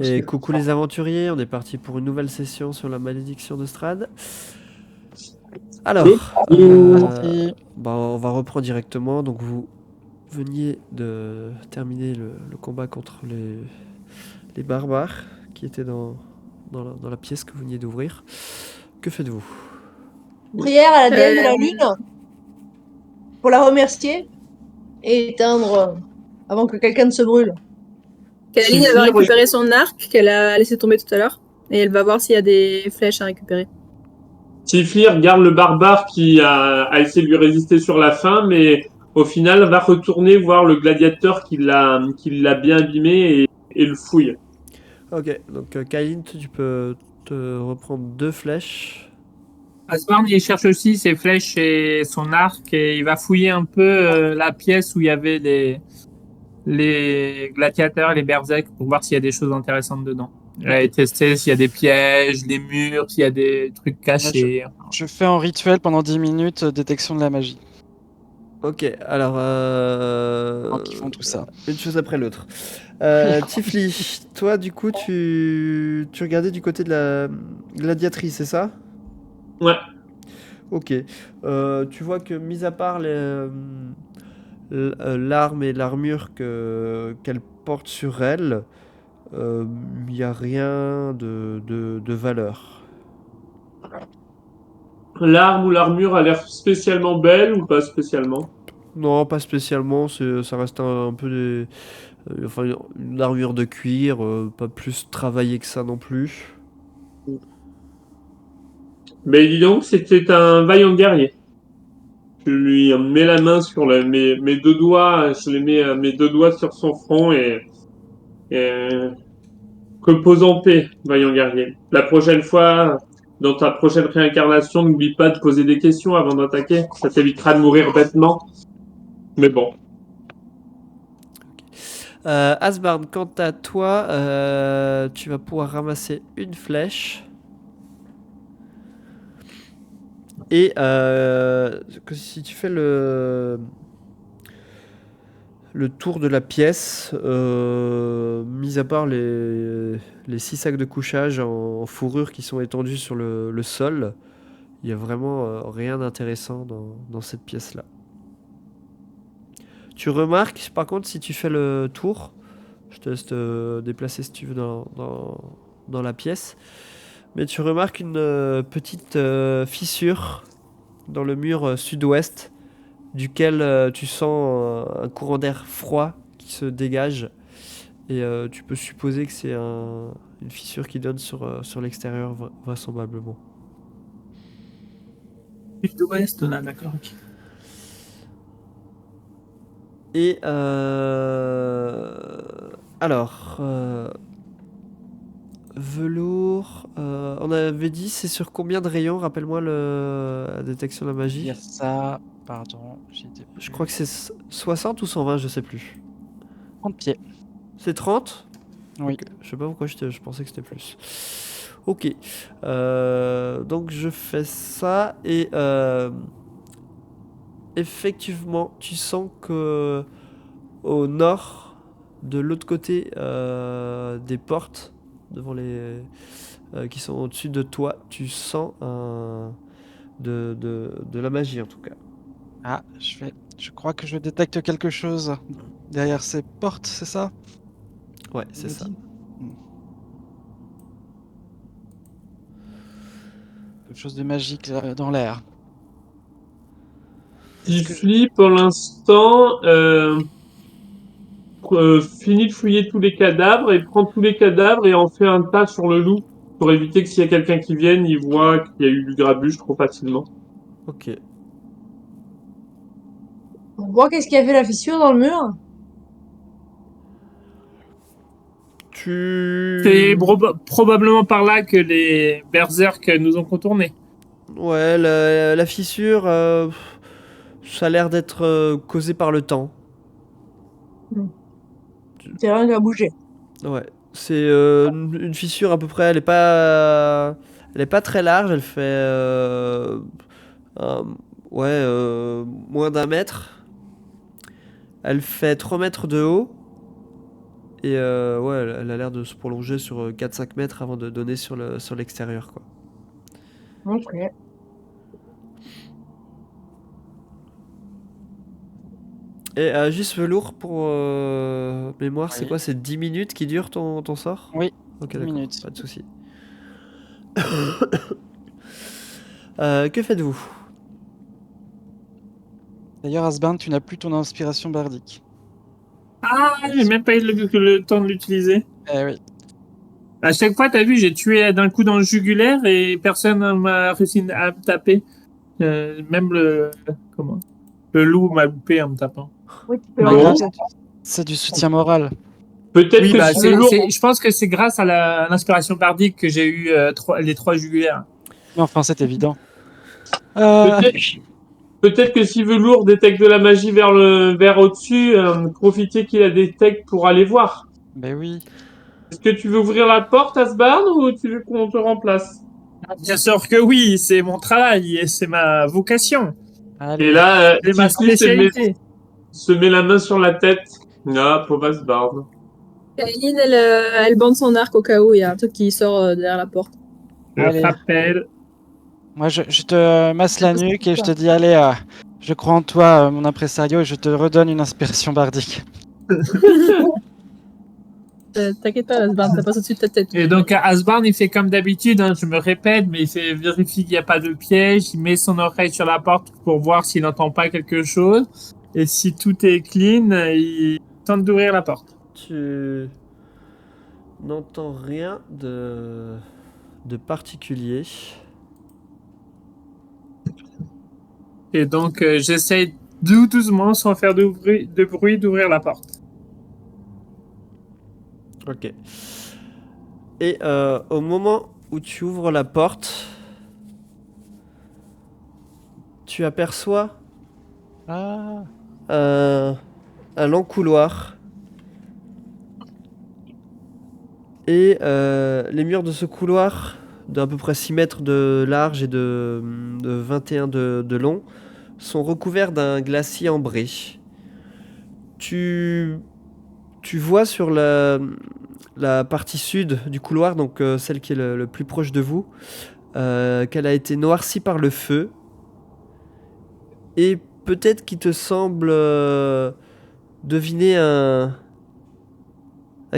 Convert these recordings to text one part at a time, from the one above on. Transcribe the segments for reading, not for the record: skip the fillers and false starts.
Et coucou les aventuriers, on est parti pour une nouvelle session sur la malédiction de Strahd. Alors, Parti. on va reprendre directement. Donc vous veniez de terminer le combat contre les barbares qui étaient dans la pièce que vous veniez d'ouvrir. Que faites-vous? Prière à la déesse de la lune pour la remercier et éteindre avant que quelqu'un ne se brûle. Kaline, elle va récupérer son arc qu'elle a laissé tomber tout à l'heure et elle va voir s'il y a des flèches à récupérer. Tifli regarde le barbare qui a essayé de lui résister sur la fin, mais au final va retourner voir le gladiateur qui l'a bien abîmé et le fouille. Ok, donc Kailin, tu peux te reprendre 2 flèches. Asborn, il cherche aussi ses flèches et son arc et il va fouiller un peu la pièce où il y avait les gladiateurs et les berserk pour voir s'il y a des choses intéressantes dedans. Il va tester s'il y a des pièges, des murs, s'il y a des trucs cachés. Je fais un rituel pendant 10 minutes, détection de la magie. Ok, alors... Donc ils font tout ça. Une chose après l'autre. Tifli, toi du coup tu regardais du côté de la gladiatrice, c'est ça? Ouais. Ok. Tu vois que mis à part l'arme et l'armure qu'elle porte sur elle, il n'y a rien de valeur. L'arme ou l'armure a l'air spécialement belle ou pas spécialement? Non, pas spécialement, ça reste un peu enfin, une armure de cuir, pas plus travaillée que ça non plus. Mais dis donc, c'était un vaillant guerrier. Je lui mets la main sur mes deux doigts, je les mets mes deux doigts sur son front et que pose en paix, vaillant guerrier. La prochaine fois, dans ta prochaine réincarnation, n'oublie pas de poser des questions avant d'attaquer. Ça t'évitera de mourir bêtement. Mais bon. Asbard, quant à toi, tu vas pouvoir ramasser une flèche. Et si tu fais le tour de la pièce, mis à part les 6 sacs de couchage en fourrure qui sont étendus sur le sol, il n'y a vraiment rien d'intéressant dans cette pièce-là. Tu remarques, par contre, si tu fais le tour, je te laisse te déplacer si tu veux dans la pièce, mais tu remarques une petite fissure dans le mur sud-ouest, duquel tu sens un courant d'air froid qui se dégage. Et tu peux supposer que c'est une fissure qui donne sur l'extérieur, vraisemblablement. Sud-ouest, là, d'accord. Ok. Et alors, velours, on avait dit c'est sur combien de rayons? Rappelle-moi la détection de la magie. Dire ça, pardon, Je crois que c'est 60 ou 120, je sais plus. 30 pieds. C'est 30? Oui. Okay. Je sais pas pourquoi je pensais que c'était plus. Ok. Donc je fais ça et effectivement, tu sens que au nord, de l'autre côté des portes, devant qui sont au-dessus de toi, tu sens de la magie en tout cas. Ah, je crois que je détecte quelque chose derrière ces portes, c'est ça? Ouais, c'est ça. Quelque chose de magique dans l'air. Tifli, pour l'instant, finit de fouiller tous les cadavres et prend tous les cadavres et en fait un tas sur le loup pour éviter que s'il y a quelqu'un qui vienne, il voit qu'il y a eu du grabuge trop facilement. Ok. On voit qu'est-ce qui a fait la fissure dans le mur. C'est probablement par là que les berserk nous ont contournés. Ouais, la fissure, ça a l'air d'être causé par le temps. C'est rien qui a bougé. Ouais, c'est une fissure à peu près, elle est pas très large, elle fait moins d'1 mètre. Elle fait 3 mètres de haut Et ouais, elle a l'air de se prolonger sur 4-5 mètres avant de donner sur l'extérieur, quoi. Ok. Et juste velours pour mémoire, c'est Oui. quoi? C'est 10 minutes qui dure ton sort? Oui, Ok, 10 d'accord, minutes. pas de souci. Que faites-vous? D'ailleurs, Asbin, tu n'as plus ton inspiration bardique. Ah, j'ai même pas eu le temps de l'utiliser. Eh oui. À chaque fois, t'as vu, j'ai tué d'un coup dans le jugulaire et personne ne m'a réussi à me taper. Même comment? Le loup m'a loupé en me tapant. Oui, tu peux Pas leur Bon. grave, c'est du soutien moral. Peut-être Oui, que bah, si velours. je pense que c'est grâce à l'inspiration bardique que j'ai eu les 3 jugulaires. Mais enfin, c'est évident. Peut-être peut-être que si velours détecte de la magie vers au-dessus, profitez qu'il la détecte pour aller voir. Ben oui. Est-ce que tu veux ouvrir la porte, Asbarn, ou tu veux qu'on te remplace? Bien sûr que oui, c'est mon travail et c'est ma vocation. Et Allez. là, C'est ma Tiffany spécialité. se met la main sur la tête. Ah, pauvre Asbarn. Kaeline, elle bande son arc au cas où il y a un truc qui sort derrière la porte. Je Allez. rappelle. Moi, je te masse la nuque et je te dis, allez, je crois en toi, mon impresario, et je te redonne une inspiration bardique. T'inquiète pas, Asbjorn, ça passe au-dessus de ta tête. Et donc, Asbarn, il fait comme d'habitude, hein, je me répète, mais il fait vérifier qu'il n'y a pas de piège. Il met son oreille sur la porte pour voir s'il n'entend pas quelque chose. Et si tout est clean, il tente d'ouvrir la porte. Tu n'entends rien de particulier. Et donc, j'essaye doucement, sans faire de bruit, d'ouvrir la porte. Ok. Et au moment où tu ouvres la porte, tu aperçois Ah. un long couloir. Et les murs de ce couloir, d'à peu près 6 mètres de large et de 21 de long, sont recouverts d'un glacier ambré. Tu vois sur la partie sud du couloir, donc celle qui est le plus proche de vous, qu'elle a été noircie par le feu. Et peut-être qu'il te semble deviner un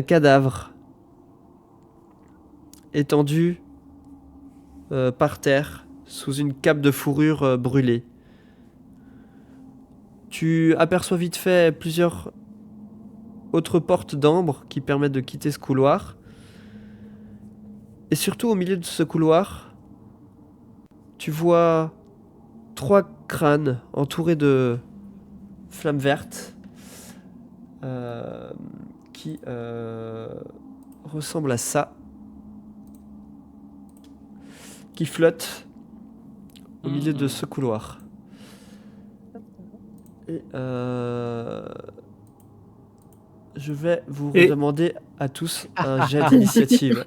cadavre étendu par terre sous une cape de fourrure brûlée. Tu aperçois vite fait plusieurs autres portes d'ambre qui permettent de quitter ce couloir. Et surtout au milieu de ce couloir, tu vois 3 crânes entourés de flammes vertes qui ressemblent à ça, qui flottent au milieu de ce couloir. Et je vais vous Et- redemander à tous un jet d'initiative.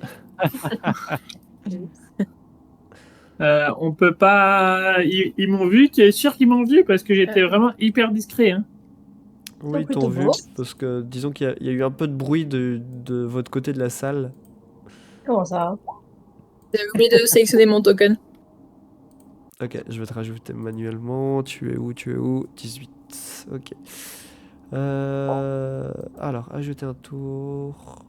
On peut pas. Ils m'ont vu, tu es sûr qu'ils m'ont vu? Parce que j'étais vraiment hyper discret. Hein. Oui, ils plutôt t'ont vu, beau. parce que disons qu'il y a eu un peu de bruit de votre côté de la salle. Comment ça? J'avais oublié de sélectionner mon token. Ok, je vais te rajouter manuellement. Tu es où? 18. Ok. Alors, ajouter un tour.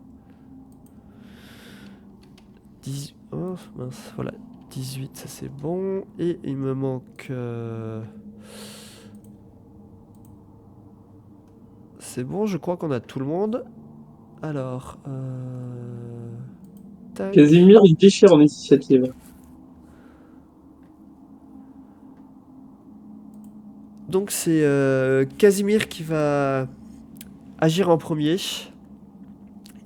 18. Oh, mince, voilà. 18, ça c'est bon. Et il me manque... C'est bon, je crois qu'on a tout le monde. Alors... Tac. Casimir, il déchire en initiative. Donc c'est Casimir qui va agir en premier.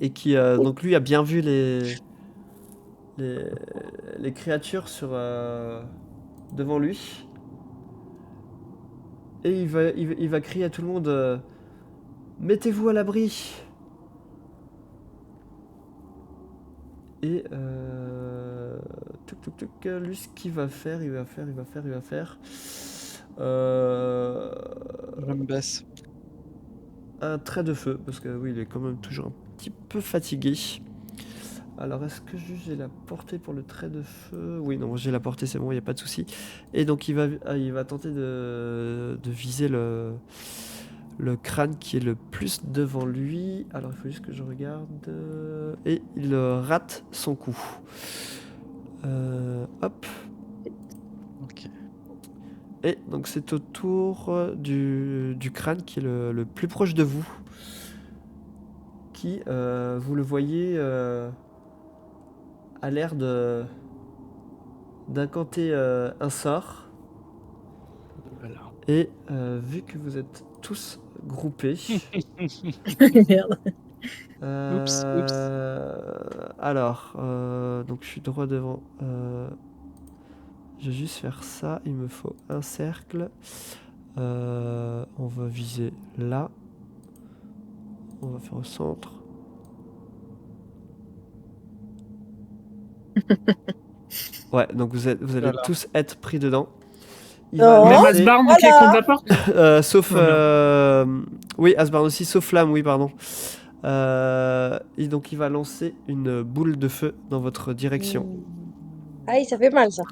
Et qui, donc lui, a bien vu les créatures devant lui. Et il va crier à tout le monde mettez-vous à l'abri. Et lui, ce qu'il va faire, il va faire. Je me baisse. un trait de feu, parce que oui, il est quand même toujours un petit peu fatigué. Alors, est-ce que j'ai la portée pour le trait de feu? Oui, non, j'ai la portée, c'est bon, il n'y a pas de souci. Et donc, il va tenter de viser le crâne qui est le plus devant lui. Alors, il faut juste que je regarde. Et il rate son coup. Hop. Ok. Et donc, c'est au tour du crâne qui est le plus proche de vous. Qui, vous le voyez, a l'air d'incanter un sort. Voilà. Et vu que vous êtes tous groupés, Merde. Oups. alors, donc je suis droit devant. Je vais juste faire ça. Il me faut un cercle. On va viser là. On va faire au centre. Ouais, donc vous allez Voilà. tous être pris dedans. Il Oh. va Même lancer- Asbarn qui est Voilà. contre la porte. sauf Oh, oui, Asbarn aussi, sauf Flamme, oui, pardon. Et donc il va lancer une boule de feu dans votre direction. Aïe, ça fait mal ça.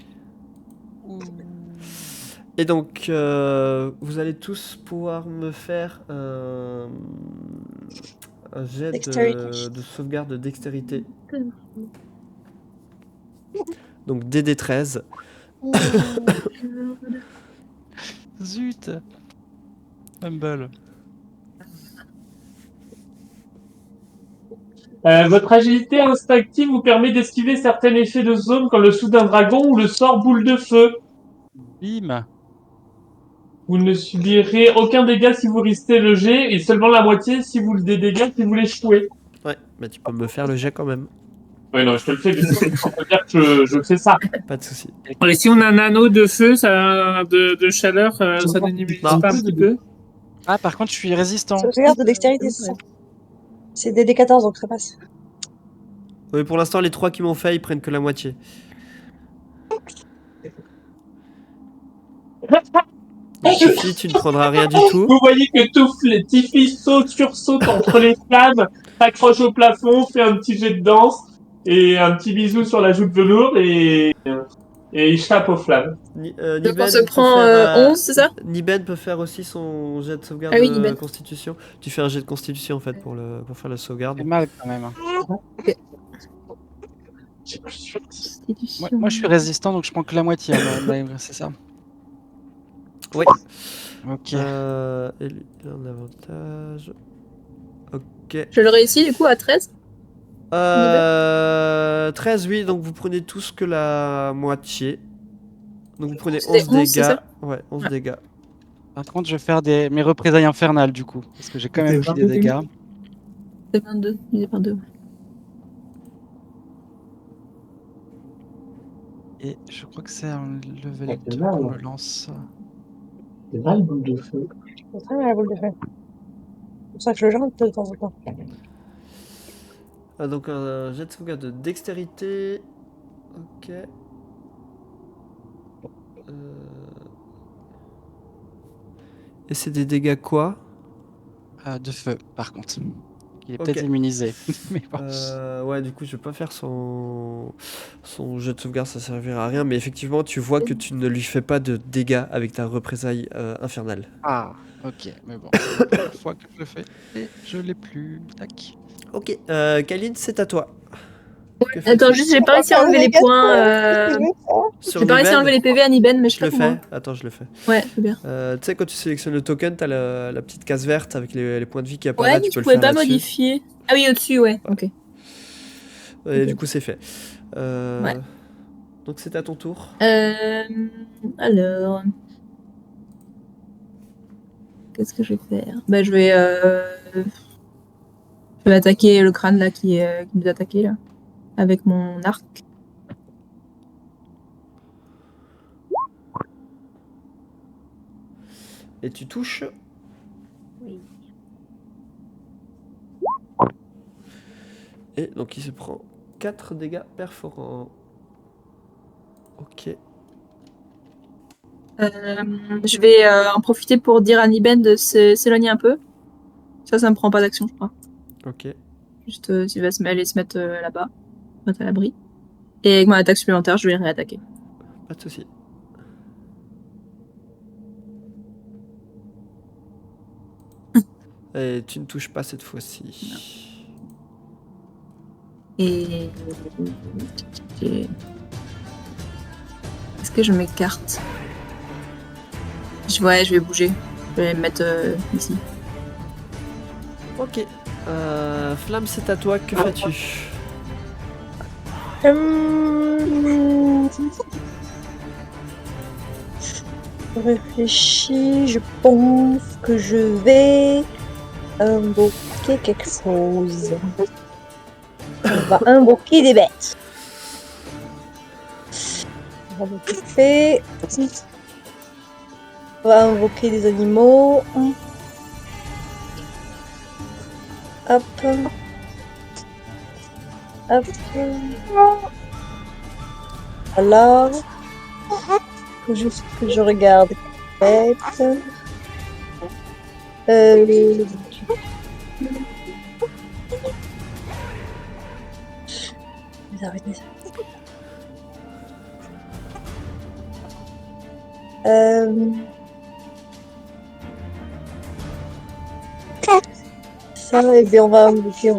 Et donc vous allez tous pouvoir me faire un jet Dexterity. de sauvegarde de dextérité. Donc DD13. Zut. Humble. Votre agilité instinctive vous permet d'esquiver certains effets de zone comme le sou d'un dragon ou le sort boule de feu. Bim. Vous ne subirez aucun dégât si vous restez le jet et seulement la moitié si vous le dégâts si vous l'échouez. Ouais, bah tu peux me faire le jet quand même. Oui, non, je te le fais, bien sûr. On peut dire que je fais ça. Pas de souci. Et si on a un anneau de feu, ça, de chaleur, ça n'immunise Non. pas un petit peu? Ah, par contre, je suis résistant. Sauvegarde de dextérité, c'est ça. C'est des D14, donc ça passe. Oui, pour l'instant, les 3 qui m'ont fait, ils prennent que la moitié. Donc, Tiffy, tu ne prendras rien du tout. Vous voyez que Tiffy sursaute entre les flammes, s'accroche au plafond, fait un petit jet de danse et un petit bisou sur la joue de velours et échappe aux flammes. Donc Niben on se peut prend faire, 11, c'est ça? Niben peut faire aussi son jet de sauvegarde Ah oui, de Niben. constitution. Tu fais un jet de constitution en fait pour faire la sauvegarde. C'est mal quand même. Constitution. Moi, je suis résistant, donc je prends que la moitié. C'est ça. Oui. Ok. Et lui, il a un avantage. Ok. Je le réussis du coup à 13. 13, oui, donc vous prenez tous que la moitié. Donc vous prenez C'était 11 11, c'est dégâts. ça Ouais, 11 Ah. dégâts. Par contre, je vais faire mes représailles infernales du coup. Parce que j'ai quand même pris des dégâts. C'est 22. Il est 22. Et je crois que c'est un level c'est 2 mal, qu'on ouais. me lance. C'est vrai, le boule de feu. C'est très mal la boule de feu. C'est pour ça que je le jante de temps en temps. Donc un jet de sauvegarde de dextérité. Ok. Et c'est des dégâts quoi? De feu, par contre. Il est Ok. peut-être immunisé. Mais bon. Ouais, du coup, je vais pas faire son jet de sauvegarde, ça servira à rien. Mais effectivement, tu vois que tu ne lui fais pas de dégâts avec ta représaille infernale. Ah, ok. Mais bon, c'est la première fois que je le fais. Et je l'ai plus. Tac. Ok, Kaline, c'est à toi. Que Attends, fais-tu? juste, j'ai pas réussi à enlever les points. Sur J'ai pas réussi à Niben, enlever les PV à Niben, mais je je sais le pas fais. comment. Attends, je le fais. Ouais, c'est bien. Tu sais, quand tu sélectionnes le token, t'as la petite case verte avec les points de vie qui Ouais, apparaissent. mais Tu peux tu le pouvais faire pas là-dessus. modifier. Ah oui, au-dessus, ouais. Ok. Et Ok. du coup, c'est fait. Ouais. Donc, c'est à ton tour. Alors. Qu'est-ce que je vais faire? Bah, je vais attaquer le crâne là qui nous attaquait là. Avec mon arc. Et tu touches. Oui. Et donc, il se prend 4 dégâts perforants. Ok. Je vais en profiter pour dire à Niben de s'éloigner un peu. Ça me prend pas d'action, je crois. Ok. Juste, il va aller se mettre là-bas, mettre à l'abri. Et avec mon attaque supplémentaire, je vais le réattaquer. Pas de soucis. Et tu ne touches pas cette fois-ci. Et... Est-ce que je m'écarte? Ouais, je vais bouger. Je vais me mettre ici. Ok. Flamme, c'est à toi. Que fais-tu? Je réfléchis, je pense que je vais invoquer quelque chose. On va invoquer des bêtes. On va invoquer... On va invoquer des animaux. Hop. Hop. Voilà. Faut juste que je regarde. Bête. Arrêtez ça. Ça, et bien on va invoquer.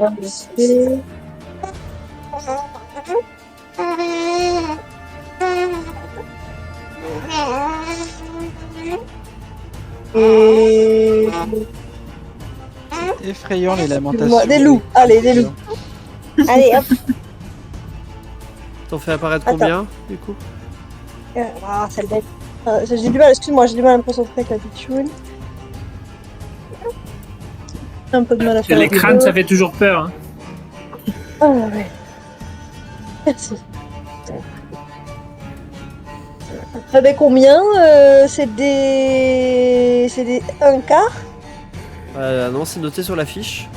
Et... Effrayant les lamentations. Des loups, allez, des loups. Allez, hop. T'en fais apparaître Attends. combien, du coup? Ah, c'est bête. J'ai du mal, excuse-moi, j'ai du mal à me concentrer avec la pitchoune. Un peu de mal à faire. Les crânes, ça fait toujours peur. Hein. Ah ouais. Merci. Ben combien c'est des 1 quart. Non, c'est noté sur la fiche.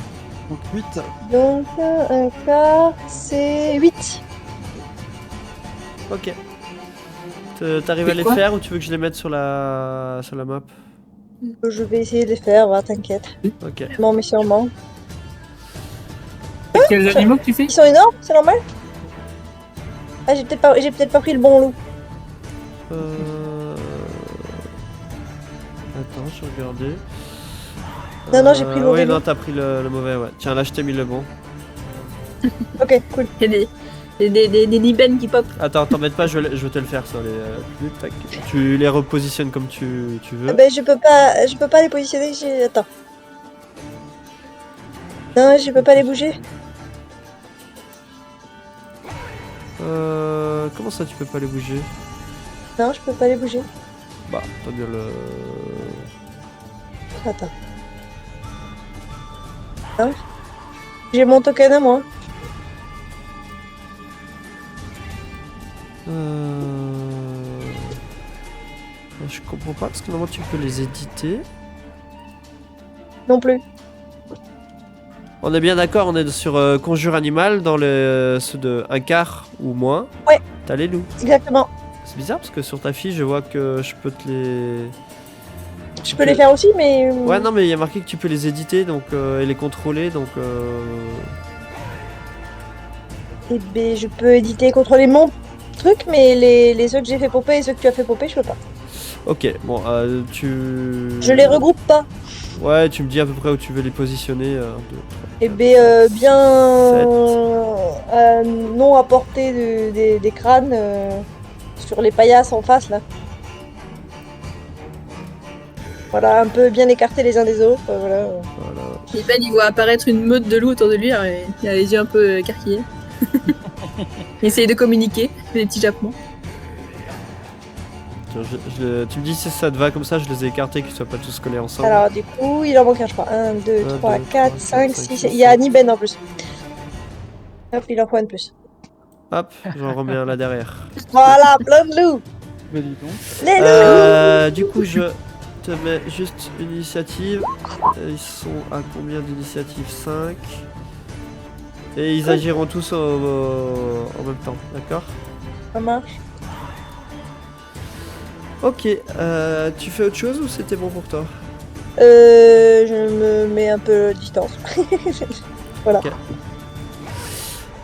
Donc 8. Donc 1 quart, c'est 8. Ok. T'arrives à les faire ou tu veux que je les mette sur la map? Je vais essayer de les faire, va, t'inquiète. Ok. Non, mais sûrement. Quels animaux que tu fais? Ils sont énormes, c'est normal? Ah, j'ai peut-être pas pris le bon loup. Attends, je vais regarder. Non, j'ai pris le mauvais Oui, non, loup. t'as pris le mauvais, ouais. Tiens, là, je t'ai mis le bon. Ok, cool. Il y a des libènes qui pop. Attends, t'embête pas, je vais te le faire sur les plus. Tac. Tu les repositionnes comme tu veux. Ah ben, je peux pas les positionner, attends. Non, je peux pas les bouger. Comment ça, tu peux pas les bouger? Non, je peux pas les bouger. Bah, t'as bien le... Attends. Non. J'ai mon token à moi. Je comprends pas, parce que normalement tu peux les éditer. Non plus. On est bien d'accord, on est sur conjure animal dans ceux de 1 quart ou moins. Ouais. T'as les loups. Exactement. C'est bizarre parce que sur ta fiche, je vois que je peux te les... Je peux les faire aussi, mais... Ouais, non, mais il y a marqué que tu peux les éditer donc, et les contrôler, donc... Eh ben, je peux éditer, contrôler mon truc, mais les ceux que j'ai fait popper et ceux que tu as fait popper, je peux pas. Ok, bon, tu... Je les regroupe pas. Ouais, tu me dis à peu près où tu veux les positionner. 1, 2, 3. Eh ben, bien... non à portée des crânes, sur les paillasses en face, là. Voilà, un peu bien écartés les uns des autres, voilà. Voilà. Libène, il voit apparaître une meute de loups autour de lui, alors il a les yeux un peu écarquillés. Il essaye de communiquer, il fait des petits jappements. Tiens, tu me dis si ça te va comme ça, je les ai écartés, qu'ils soient pas tous collés ensemble. Alors, du coup, il en manque un, je crois. 1, 2, 3, 2, 4, 3, 5, 5, 6... 6, Il y a 7. Niben en plus. Hop, il en faut un de plus. Hop, j'en remets un là derrière. Voilà, plein de loups. Mais dis donc. Les loups. Du coup, je te mets juste une initiative. Ils sont à combien d'initiatives? 5. Et ils agiront tous en même temps, d'accord? Ça marche. Ok, tu fais autre chose ou c'était bon pour toi? Je me mets un peu de distance. Voilà. Ok.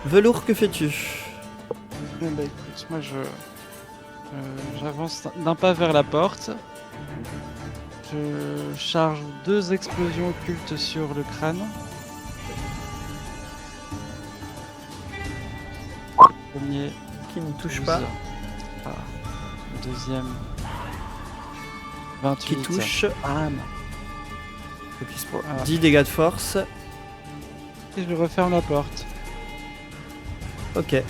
Velours, que fais-tu? Eh ben, écoute, moi j'avance d'un pas vers la porte. Je charge 2 explosions occultes sur le crâne. Premier. Qui ne touche 12. pas. Ah. Deuxième. 28. Qui touche. Bam. Donc il se prend Ah. 10 dégâts de force. Et je referme la porte. Ok. Et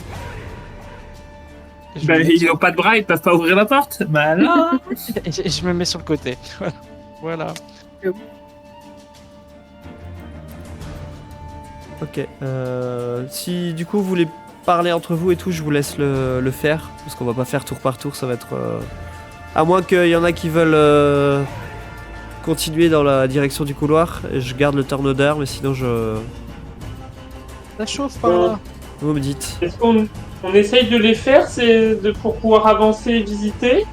je, Ben, me mets ils n'ont pas de bras, ils peuvent pas ouvrir la porte. Bah alors. et je me mets sur le côté. Voilà. Ok. Si du coup vous voulez parler entre vous et tout, je vous laisse le faire. Parce qu'on va pas faire tour par tour, ça va être... À moins qu'il y en a qui veulent continuer dans la direction du couloir. Et je garde le turn order, mais sinon je... Ça chauffe par là. Vous me dites. Est-ce qu'on essaye de les faire pour pouvoir avancer et visiter?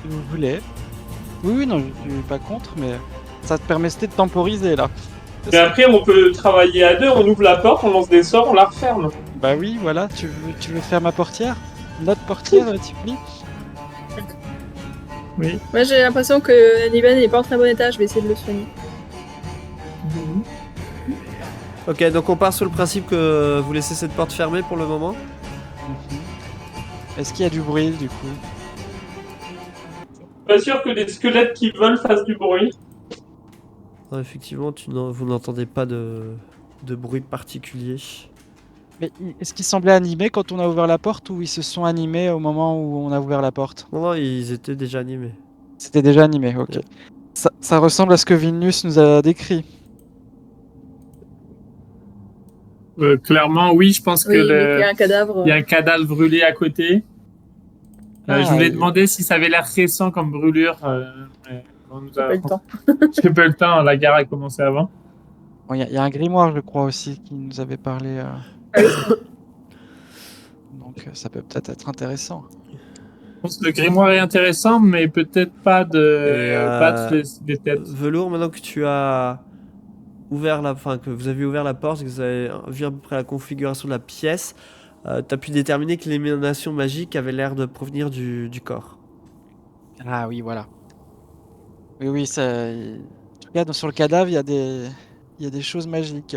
Si vous voulez. Oui, non, je suis pas contre, mais ça te permettait de temporiser là. Mais après, on peut travailler à deux, on ouvre la porte, on lance des sorts, on la referme. Bah oui, voilà, tu veux faire ma portière? Notre portière, Tiffany? Oui. Moi j'ai l'impression que Niven n'est pas en très bon état, je vais essayer de le soigner. Ok, donc on part sur le principe que vous laissez cette porte fermée pour le moment. Est-ce qu'il y a du bruit du coup? Pas sûr que des squelettes qui volent fassent du bruit. Non, effectivement, vous n'entendez pas de bruit particulier. Mais est-ce qu'ils semblaient animés quand on a ouvert la porte ou ils se sont animés au moment où on a ouvert la porte? Non, non, ils étaient déjà animés. C'était déjà animé, ok. Ouais. Ça ressemble à ce que Vilnius nous a décrit. Clairement, oui, je pense que Oui, mais qu'il y a un cadavre. il y a un cadavre brûlé à côté. Ah, Je voulais oui. demander si ça avait l'air récent comme brûlure. Mais on nous J'ai a... pas eu le temps. J'ai pas eu le temps, la guerre a commencé avant. Bon, il y a un grimoire, je crois aussi, qui nous avait parlé. Donc ça peut peut-être être intéressant. Je pense que le grimoire est intéressant, mais peut-être pas de battre les têtes. Velours, maintenant que tu as ouvert que vous avez ouvert la porte, que vous avez vu à peu près la configuration de la pièce, t'as pu déterminer que l'émanation magique avait l'air de provenir du corps. Ah oui, voilà. Oui, oui, ça. En tout cas, sur le cadavre, il y a des choses magiques.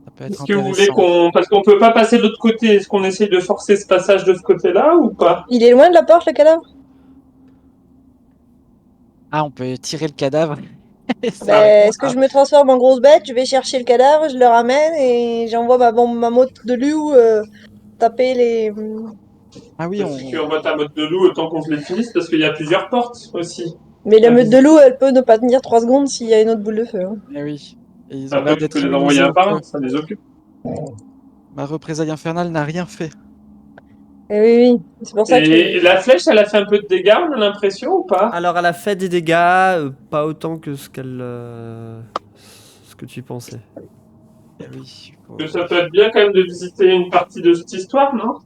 Ça peut être Est-ce que vous voulez intéressant. parce qu'on peut pas passer de l'autre côté, est-ce qu'on essaye de forcer ce passage de ce côté-là ou pas? Il est loin de la porte, le cadavre? Ah, on peut tirer le cadavre. Et ça Ben, est-ce que répond. je me transforme en grosse bête? Je vais chercher le cadavre, je le ramène et j'envoie ma motte de loup taper les. Ah oui, Si tu envoies ta mode de loup autant qu'on se les finisse, parce qu'il y a plusieurs portes aussi. Mais la meute de loup, elle peut ne pas tenir 3 secondes s'il y a une autre boule de feu. Hein. Eh oui. Et ils ont Après, l'air tu d'être peux les envoyer immunisés un au par feu. un, ça les occupe. Ma représaille infernale n'a rien fait. Et oui, oui. C'est pour ça que. Et la flèche, elle a fait un peu de dégâts, on a l'impression, ou pas? Alors, elle a fait des dégâts, pas autant que ce que tu pensais. Eh oui, faut- Que ça peut être bien quand même de visiter une partie de cette histoire, non?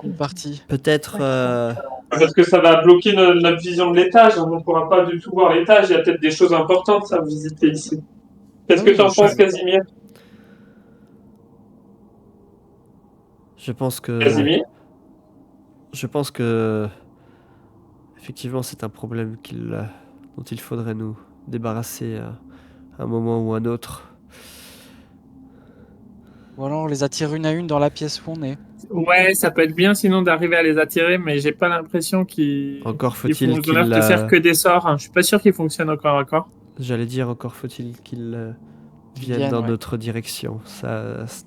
une partie. Peut-être. Parce que ça va bloquer notre vision de l'étage, on ne pourra pas du tout voir l'étage, il y a peut-être des choses importantes à visiter ici. Qu'est-ce que Oui, tu en je- penses, Casimir? Je pense que. Casimir? Je pense que. Effectivement, c'est un problème dont il faudrait nous débarrasser à un moment ou un autre. Ou alors on les attire une à une dans la pièce où on est. Ouais, ça peut être bien sinon d'arriver à les attirer, mais j'ai pas l'impression qu'ils Encore ils faut-il font qu'il. l'air de faire que des sorts. Hein. Je suis pas sûr qu'ils fonctionnent encore à corps. J'allais dire, encore faut-il qu'il vienne Viennent, dans ouais. notre direction. Ça, ce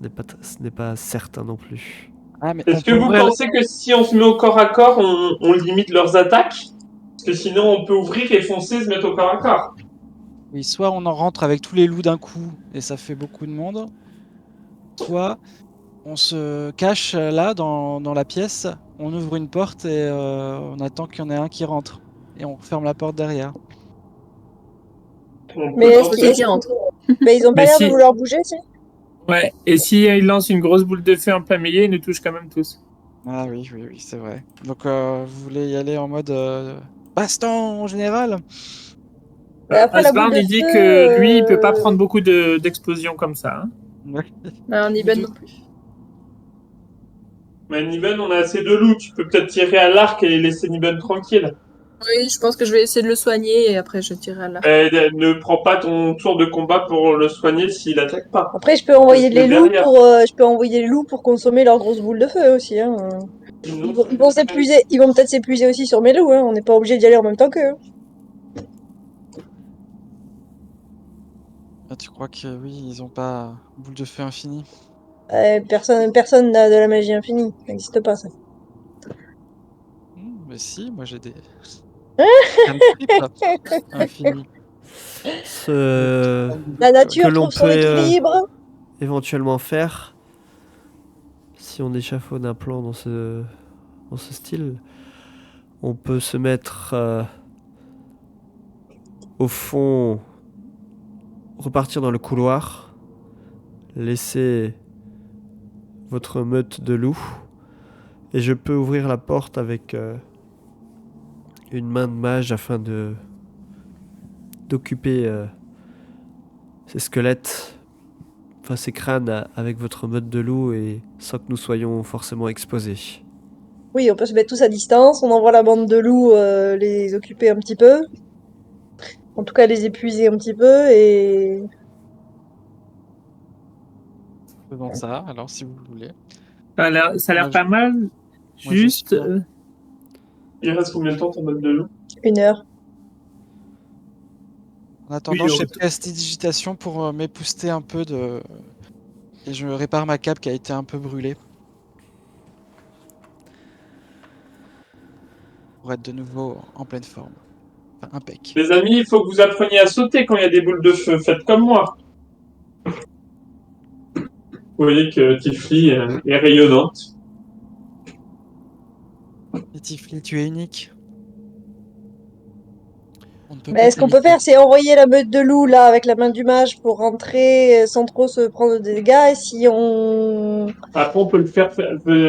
n'est pas certain non plus. Ah, mais Est-ce on que peut vous ouvrir la- pensez que si on se met au corps à corps, on limite leurs attaques? Parce que sinon, on peut ouvrir et foncer, se mettre au corps à corps. Oui, soit on en rentre avec tous les loups d'un coup et ça fait beaucoup de monde, soit on se cache là dans la pièce, on ouvre une porte et on attend qu'il y en ait un qui rentre. Et on ferme la porte derrière. On peut Mais est-ce tenter. qu'ils Qui rentre. mais ils ont pas Mais l'air si- de vouloir bouger, si? Ouais, et si ils lancent une grosse boule de feu en plein milieu, ils nous touchent quand même tous. Ah oui, oui, oui, c'est vrai. Donc vous voulez y aller en mode baston en général. Et après, la Asbarn, boule de il dit feu, que lui, il peut pas prendre beaucoup d'explosions comme ça. Hein. Alors, Niben non plus. Mais Niven, on a assez de loup. Tu peux peut-être tirer à l'arc et laisser Niven tranquille. Oui, je pense que je vais essayer de le soigner et après je tirerai à l'arc. Ne prends pas ton tour de combat pour le soigner s'il attaque pas. Après, je peux envoyer Parce que derrière- je peux envoyer les loups pour consommer leurs grosses boules de feu aussi. Hein. Sinon, Ils vont peut-être s'épuiser aussi sur mes loups. Hein. On n'est pas obligé d'y aller en même temps qu'eux. Ah, tu crois que oui, ils ont pas boule de feu infinie? Personne n'a de la magie infinie. Ça n'existe pas, ça. Mais si, moi j'ai des cantrips infinis. Ce La nature que l'on trouve son peut équilibre. éventuellement faire, si on échafaude un plan dans ce style, on peut se mettre au fond, repartir dans le couloir, laisser votre meute de loups, et je peux ouvrir la porte avec une main de mage afin d'occuper ces squelettes, enfin ces crânes avec votre meute de loup et sans que nous soyons forcément exposés. Oui, on peut se mettre tous à distance. On envoie la bande de loups les occuper un petit peu. En tout cas, les épuiser un petit peu. Et Faisons ça, alors si vous voulez. Ça a l'air Moi, pas mal. moi, je Juste. suis là. il reste combien de temps ton mode de loup? 1 heure. En attendant, Oui, je fais prestidigitation pour m'épouster un peu de. Et je répare ma cape qui a été un peu brûlée. Pour être de nouveau en pleine forme. Enfin, impec. Les amis, il faut que vous appreniez à sauter quand il y a des boules de feu. Faites comme moi. Vous voyez que Tifli est rayonnante. Et Tifli, tu es unique. On ne peut Mais pas ce qu'on peut t'imiter. faire, c'est envoyer la meute de loups là avec la main du mage pour rentrer sans trop se prendre de dégâts. Et si on. Après, on peut le faire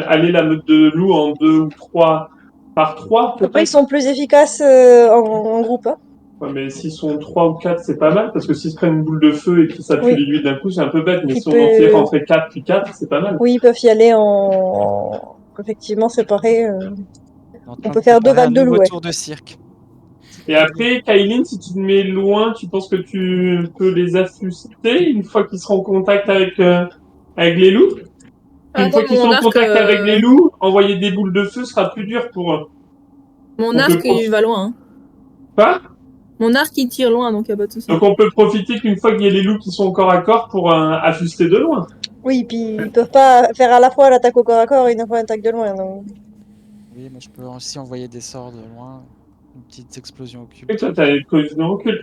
aller la meute de loup en 2 ou 3 par 3, Après, ils peut-être. sont plus efficaces en groupe. Hein. Ouais, mais s'ils sont 3 ou 4, c'est pas mal, parce que s'ils se prennent une boule de feu et que ça tue Oui. les 8 d'un coup, c'est un peu bête. Mais Puis si on en fait rentrer 4 puis 4, c'est pas mal. Oui, ils peuvent y aller effectivement séparés. On est en On train peut de faire 2 préparer un vagues de nouveau loup. Ouais. tour de cirque. Et après, Kailin, si tu te mets loin, tu penses que tu peux les assister une fois qu'ils seront en contact avec les loups? Une fois Attends, qu'ils sont en contact avec les loups, envoyer des boules de feu sera plus dur pour eux. mon On arc peut il va loin. Hein. Pas? Mon arc il tire loin donc y a pas de souci. Donc on peut profiter qu'une fois qu'il y a les loups qui sont corps à corps pour ajuster de loin. Oui, puis ils peuvent pas faire à la fois l'attaque au corps à corps et une fois l'attaque de loin. Donc. Oui, mais je peux aussi envoyer des sorts de loin. Une petite explosion Et occulte. toi, t'as une collision occulte.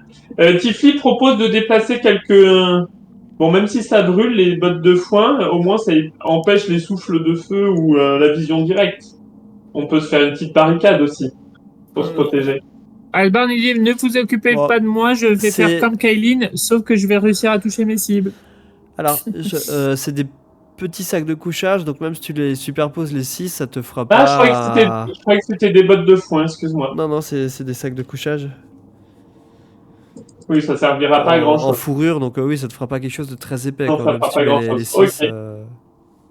Tiffy propose de déplacer Bon, même si ça brûle les bottes de foin, au moins ça empêche les souffles de feu ou la vision directe. On peut se faire une petite barricade aussi pour se protéger. Albarn, il dit ne vous occupez Bon, pas de moi, je vais c'est- faire comme Kaylin, sauf que je vais réussir à toucher mes cibles. Alors, c'est des petits sacs de couchage, donc même si tu les superposes les 6, ça te fera Ah, pas... je croyais que c'était des bottes de foin, excuse-moi. Non, non, c'est des sacs de couchage Oui, ça servira pas à grand en chose. fourrure, donc oui, ça te fera pas quelque chose de très épais, Non, quoi, ça même fera si tu pas mets grand-chose. les 6. Ok.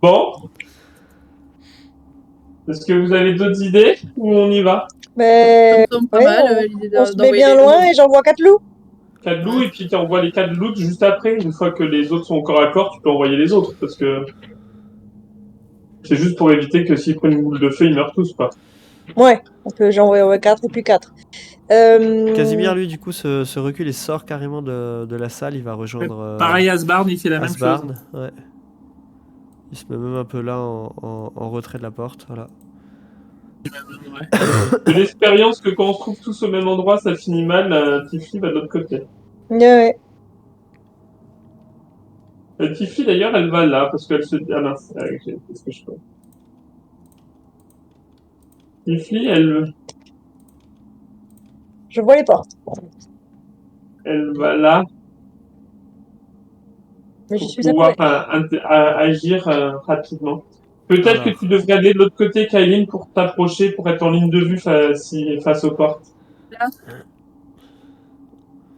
Bon. Est-ce que vous avez d'autres idées ou on y va? Mais Ça me semble pas ouais, mal l'idée on se met d'envoyer bien les loin loups. et j'envoie 4 loups. 4 loups et puis tu envoies les 4 loups juste après. Une fois que les autres sont corps à corps, tu peux envoyer les autres parce que c'est juste pour éviter que s'ils prennent une boule de feu, ils meurent tous, quoi. Ouais, j'envoie 4 et puis 4. Casimir, lui, du coup, se recule et sort carrément de la salle. Il va rejoindre Pareil, Asbarn, il fait la même chose. Asbarn. Ouais. Il se met même un peu là en retrait de la porte. Voilà. De l'expérience que quand on se trouve tous au même endroit, ça finit mal, Tiffy va de l'autre côté. Ouais. Tiffy, d'ailleurs, elle va là parce qu'elle se dit. Ah mince, qu'est-ce que je fais? Tiffy, Je vois les portes. elle va là Mais je pour suis pouvoir appareillée. agir rapidement. Peut-être que Alors. tu devrais aller de l'autre côté, Kailin, pour t'approcher, pour être en ligne de vue face aux portes.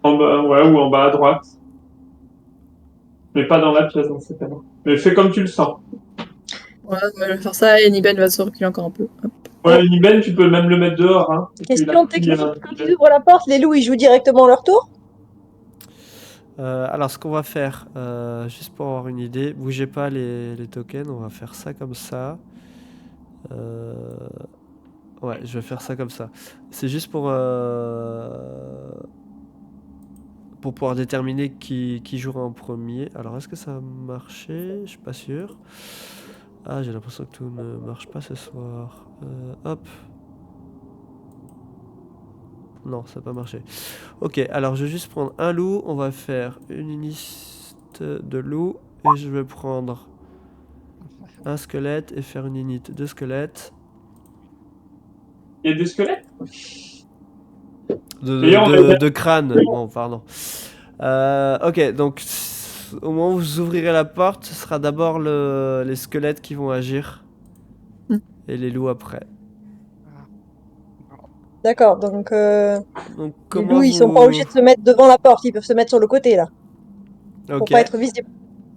En bas, ouais, ou en bas à droite. Mais pas dans la pièce dans ce cas-là. Mais fais comme tu le sens. Ouais, on va faire ça et Niben va se reculer encore un peu. Hop. Ouais, Niben, tu peux même le mettre dehors. Hein. Question technique, quand ils ouvrent la porte, les loups, ils jouent directement leur tour? Alors, ce qu'on va faire, juste pour avoir une idée, bougez pas les tokens, on va faire ça comme ça. Ouais, je vais faire ça comme ça. C'est juste pour pouvoir déterminer qui jouera en premier. Alors, est-ce que ça a marché? Je suis pas sûr. Ah, j'ai l'impression que tout ne marche pas ce soir. Hop. Non, ça n'a pas marché. Ok, alors je vais juste prendre un loup. On va faire une liste de loups. Et je vais prendre un squelette et faire une unité de squelettes. Il y a des squelettes? De crâne. Bon, pardon. Ok, donc au moment où vous ouvrirez la porte, ce sera d'abord les squelettes qui vont agir. Et les loups après. D'accord, donc Donc, les comment loups, ils sont pas vous- obligés de se mettre devant la porte, ils peuvent se mettre sur le côté, là, pour Ok, pas être visibles.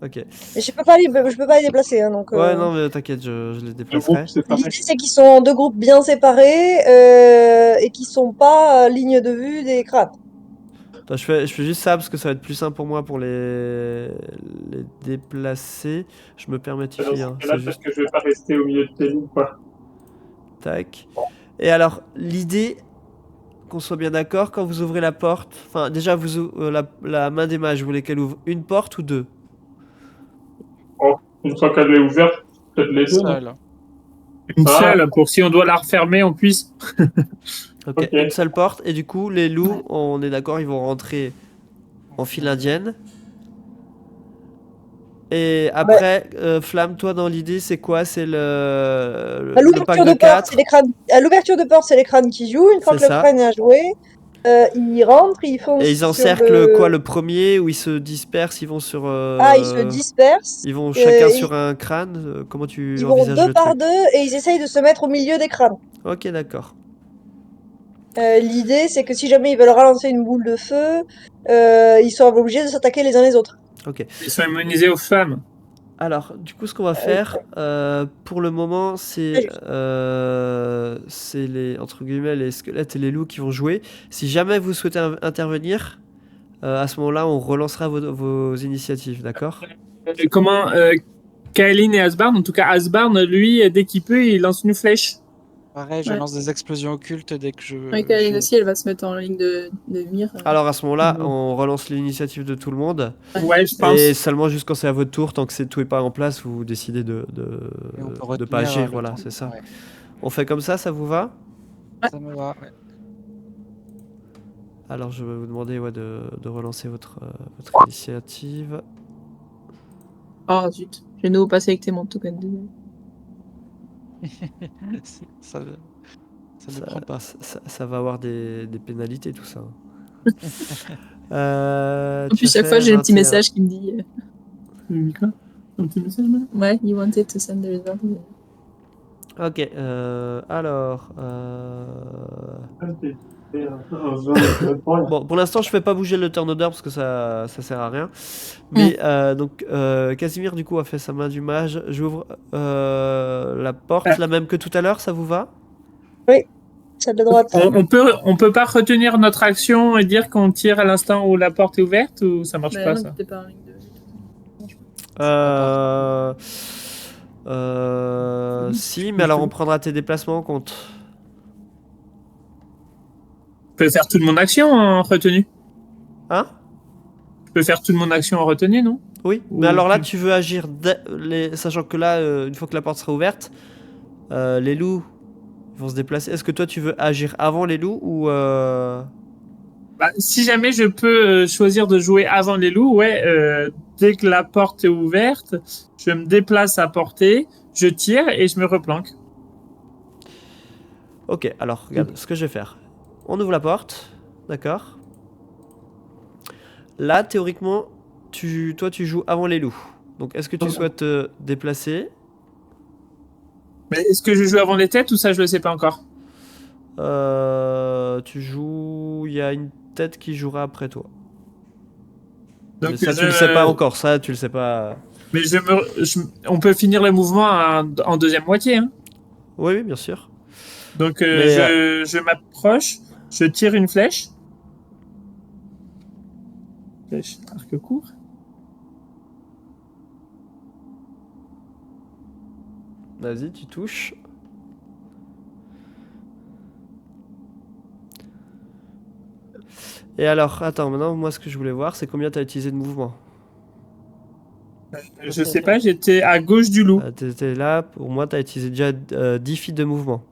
ok. Mais je peux pas les déplacer, hein, donc... Ouais, non, mais t'inquiète, je les Le déplacerai. groupe, c'est pareil. L'idée, c'est qu'ils sont en deux groupes bien séparés et qu'ils sont pas ligne de vue des crânes. Attends, je fais juste ça parce que ça va être plus simple pour moi pour les déplacer. Je me permets de Dans ce hein, cas-là, c'est juste peut-être que je vais pas rester au milieu de tes loups, quoi. tac. Et alors, l'idée, qu'on soit bien d'accord, quand vous ouvrez la porte, enfin déjà la main des mages, vous voulez qu'elle ouvre une porte ou deux? Une fois qu'elle est ouverte, peut-être les deux, non? Seul. Une Ah. seule, pour si on doit la refermer, on puisse. Ok, Ok. une seule porte. Et du coup, les loups, on est d'accord, ils vont rentrer en file indienne. Et après, Flamme, toi, dans l'idée, c'est quoi? C'est À le l'ouverture pack de de porte, 4. c'est les crânes. À l'ouverture de porte, c'est les crânes qui jouent. Une fois C'est que le ça. crâne a joué, ils rentrent, ils foncent Et ils sur encerclent quoi, le premier, ou ils se dispersent, ils vont sur... Ah, ils se dispersent. Ils vont chacun ils, sur un crâne. Comment tu ils vont envisages deux le par truc? deux et ils essayent de se mettre au milieu des crânes. Ok, d'accord. L'idée, c'est que si jamais ils veulent relancer une boule de feu, ils sont obligés de s'attaquer les uns les autres. Ok. Ils sont immunisés aux femmes. Alors, du coup, ce qu'on va faire, pour le moment, c'est les, entre guillemets, les squelettes et les loups qui vont jouer. Si jamais vous souhaitez intervenir, à ce moment-là, on relancera vos initiatives, d'accord? Comment Kaelin et Asbarn, en tout cas Asbarn, lui, dès qu'il peut, il lance une flèche. Pareil, je Ouais. lance des explosions occultes dès que je. Ouais, Kaline aussi, elle va se mettre en ligne de mire. Alors, à ce moment-là, Mhm. on relance l'initiative de tout le monde. Ouais, je pense. Et seulement jusqu'à c'est à votre tour, tant que tout est pas en place, vous décidez Et on peut de pas retenir, agir, le voilà, temps. c'est ça. Ouais, On fait comme ça vous va? ça me va. Ouais. Alors je vais vous demander de relancer votre initiative. Oh zut, je vais nous passer avec tes mon token. Ça ne prend pas. Ça va avoir des pénalités tout ça. En plus, chaque fois, j'ai le petit message qui me dit Quoi? Un petit message, maintenant? ouais, you wanted to send the result. Ok, alors... Bon, pour l'instant, je fais pas bouger le turn order parce que ça sert à rien. Mais donc, Casimir, du coup, a fait sa main du mage. J'ouvre la porte, la même que tout à l'heure, ça vous va? Celle de droite. On peut pas retenir notre action et dire qu'on tire à l'instant où la porte est ouverte ou ça marche pas non, ça? t'es pas en ligne de... Si, mais alors on prendra tes déplacements en compte. Je peux faire toute mon action en retenue. Hein? Je peux faire toute mon action en retenue, non? Oui, mais alors là, tu veux agir, sachant que là, une fois que la porte sera ouverte, les loups vont se déplacer. Est-ce que toi, tu veux agir avant les loups ou... Bah, si jamais je peux choisir de jouer avant les loups, ouais, dès que la porte est ouverte, je me déplace à portée, je tire et je me replanque. Ok, alors, regarde, ce que je vais faire. On ouvre la porte, d'accord? Là, théoriquement, toi, tu joues avant les loups. Donc, est-ce que tu souhaites te déplacer? Mais est-ce que je joue avant les têtes ou ça, je le sais pas encore? tu joues. Il y a une tête qui jouera après toi. Donc, Mais ça, tu le sais pas encore. Ça, tu le sais pas. Mais on peut finir le mouvement en deuxième moitié. Hein. Oui, oui, bien sûr. Donc, Mais, je m'approche, je tire une flèche. Flèche arc court. Vas-y, tu touches. Et alors, attends, maintenant, moi, ce que je voulais voir, c'est combien tu as utilisé de mouvement. Je sais pas, j'étais à gauche du loup. T'étais là, pour moi, tu as utilisé déjà 10 feet de mouvement.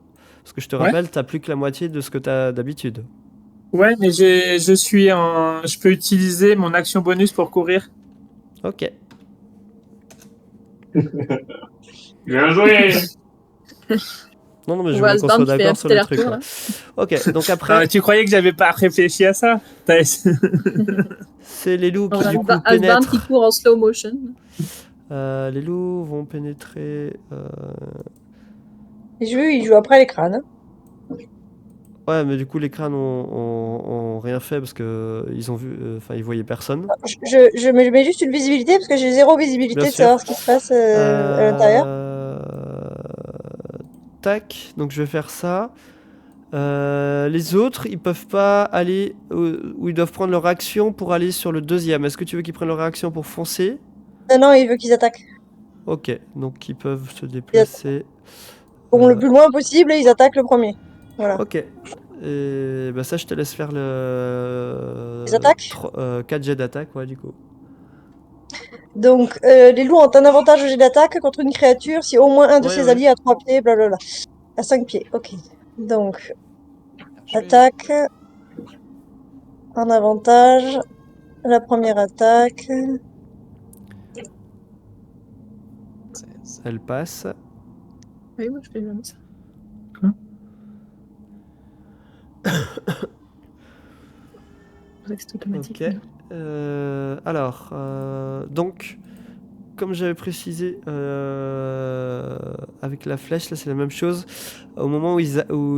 Parce que je te Ouais. rappelle, t'as plus que la moitié de ce que tu as d'habitude. Ouais, mais je peux utiliser mon action bonus pour courir. Ok. Bien joué. Non, mais On je voit voulais qu'on Asbarn soit qui fait un d'accord sur petit le truc. aller-retour, quoi. là. Ok, donc Non, après, mais tu croyais que j'avais pas réfléchi à ça? c'est les loups On qui, voit du coup, Asbarn qui pénètrent. court en slow motion. Les loups vont pénétrer. Il joue après les crânes. Ouais, mais du coup, les crânes ont rien fait parce que ils ont vu. Enfin, ils voyaient personne. Je mets juste une visibilité parce que j'ai zéro visibilité Bien de savoir sûr. ce qui se passe à l'intérieur. Tac, donc je vais faire ça. Les autres, ils peuvent pas aller ou ils doivent prendre leur action pour aller sur le deuxième. Est-ce que tu veux qu'ils prennent leur action pour foncer? Non, il veut qu'ils attaquent. Ok, donc ils peuvent se déplacer. Bon, le plus loin possible et ils attaquent le premier. Voilà. Ok. Et bah ça, je te laisse faire le. Ils attaquent 4 jets d'attaque, ouais, du coup. Donc, les loups ont un avantage au jet d'attaque contre une créature si au moins un de Ouais, ses ouais. alliés a 3 pieds, blablabla. À 5 pieds, ok. Donc, Je vais- attaque. Un avantage. La première attaque. Elle passe. Oui, moi je fais jamais ça. Je pensais que c'était automatique. Ok. mais- Alors, donc, comme j'avais précisé avec la flèche, là c'est la même chose. Au moment où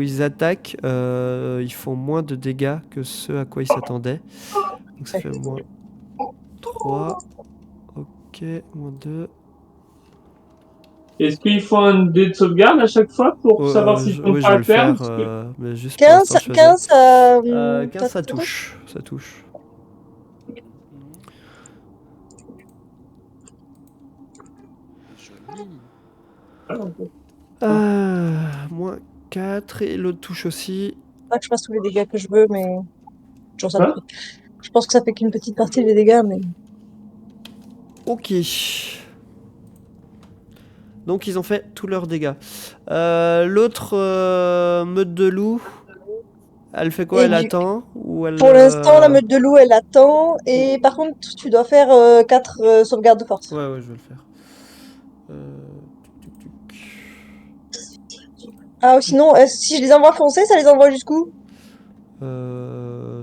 ils attaquent, ils font moins de dégâts que ce à quoi ils s'attendaient. Donc ça fait moins 3. Ok, moins 2. Est-ce qu'il faut un dé de sauvegarde à chaque fois pour savoir s'ils sont Oui, je pas vais à le terre? faire, Parce que- mais juste pour 15, l'instant je faisais. 15, 15, ça touche. Ça touche. Joli. Moins 4 et l'autre touche aussi. Pas que je fasse tous les dégâts que je veux, mais toujours ça de Hein prix. Je pense que ça fait qu'une petite partie des dégâts, mais Ok. Donc ils ont fait tous leurs dégâts. L'autre meute de loups, elle fait quoi? Et Elle du- attend ou elle, pour l'instant, la meute de loups, elle attend. Et par contre, tu dois faire 4 sauvegardes de force. Ouais, je vais le faire. Tuc, tuc, tuc. Ah, ou sinon, si je les envoie foncer, ça les envoie jusqu'où?